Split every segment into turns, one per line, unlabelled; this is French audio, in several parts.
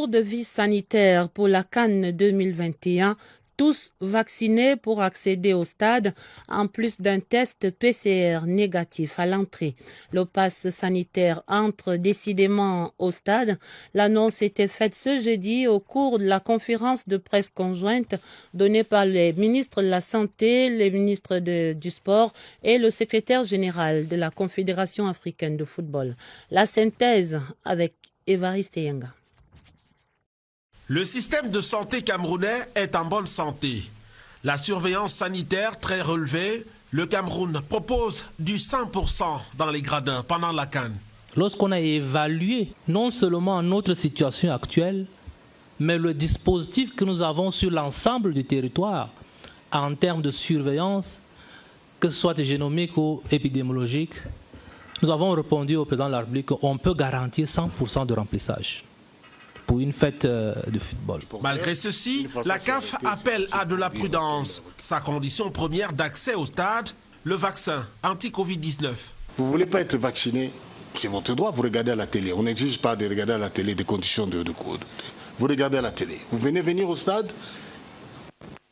tour de vis sanitaire pour la CAN 2021. Tous vaccinés pour accéder au stade, en plus d'un test PCR négatif à l'entrée. Le pass sanitaire entre décidément au stade. L'annonce était faite ce jeudi au cours de la conférence de presse conjointe donnée par les ministres de la Santé, les ministres du Sport et le secrétaire général de la Confédération africaine de football. La synthèse avec Évariste Yenga.
Le système de santé camerounais est en bonne santé. La surveillance sanitaire très relevée, le Cameroun propose du 100% dans les gradins pendant la CAN.
Lorsqu'on a évalué non seulement notre situation actuelle, mais le dispositif que nous avons sur l'ensemble du territoire en termes de surveillance, que ce soit génomique ou épidémiologique, nous avons répondu au président de la République qu'on peut garantir 100% de remplissage pour une fête de football.
Malgré ceci, la CAF appelle à de la prudence. Sa condition première d'accès au stade, le vaccin anti-Covid-19.
Vous ne voulez pas être vacciné, c'est votre droit, vous regardez à la télé. On n'exige pas de regarder à la télé des conditions de vous regardez à la télé. Vous venir au stade,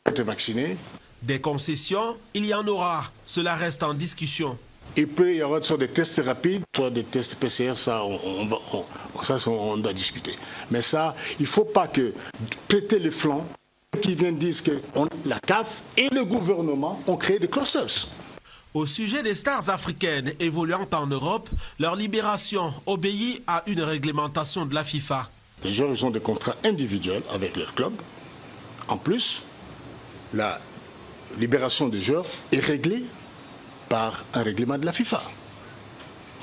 être vacciné.
Des concessions, il y en aura. Cela reste en discussion.
Il peut y avoir soit des tests rapides, soit des tests PCR, ça on doit discuter. Mais ça, il ne faut pas que péter le flanc qui viennent dire que la CAF et le gouvernement ont créé des clusters.
Au sujet des stars africaines évoluant en Europe, leur libération obéit à une réglementation de la FIFA.
Les joueurs ont des contrats individuels avec leur club. En plus, la libération des joueurs est réglée par un règlement de la FIFA.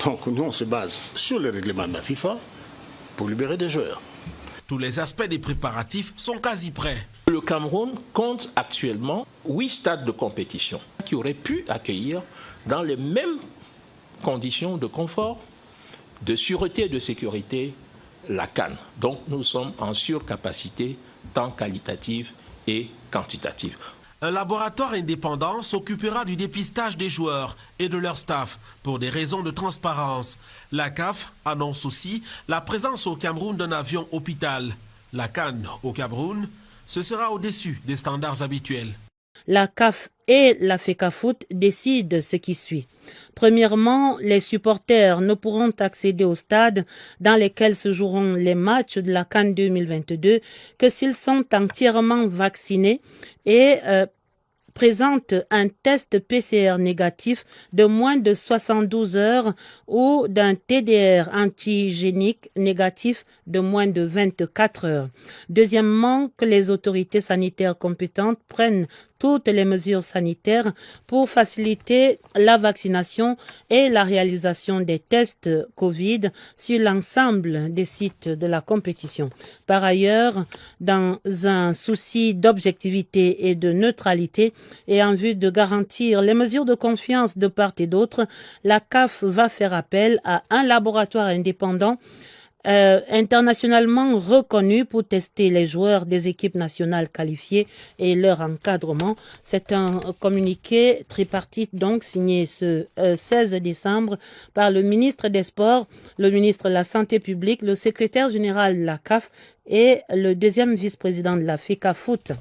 Donc nous, on se base sur le règlement de la FIFA pour libérer des joueurs.
Tous les aspects des préparatifs sont quasi prêts.
Le Cameroun compte actuellement 8 stades de compétition qui auraient pu accueillir dans les mêmes conditions de confort, de sûreté et de sécurité la CAN. Donc nous sommes en surcapacité tant qualitative et quantitative.
Un laboratoire indépendant s'occupera du dépistage des joueurs et de leur staff pour des raisons de transparence. La CAF annonce aussi la présence au Cameroun d'un avion hôpital. La CAN au Cameroun, ce sera au-dessus des standards habituels.
La CAF et la FECAFOOT décident ce qui suit. Premièrement, les supporters ne pourront accéder au stade dans lesquels se joueront les matchs de la CAN 2022 que s'ils sont entièrement vaccinés et présentent un test PCR négatif de moins de 72 heures ou d'un TDR antigénique négatif de moins de 24 heures. Deuxièmement, que les autorités sanitaires compétentes prennent toutes les mesures sanitaires pour faciliter la vaccination et la réalisation des tests Covid sur l'ensemble des sites de la compétition. Par ailleurs, dans un souci d'objectivité et de neutralité et en vue de garantir les mesures de confiance de part et d'autre, la CAF va faire appel à un laboratoire indépendant internationalement reconnu pour tester les joueurs des équipes nationales qualifiées et leur encadrement. C'est un communiqué tripartite donc signé ce 16 décembre par le ministre des Sports, le ministre de la Santé publique, le secrétaire général de la CAF et le deuxième vice-président de la FECAFOOT.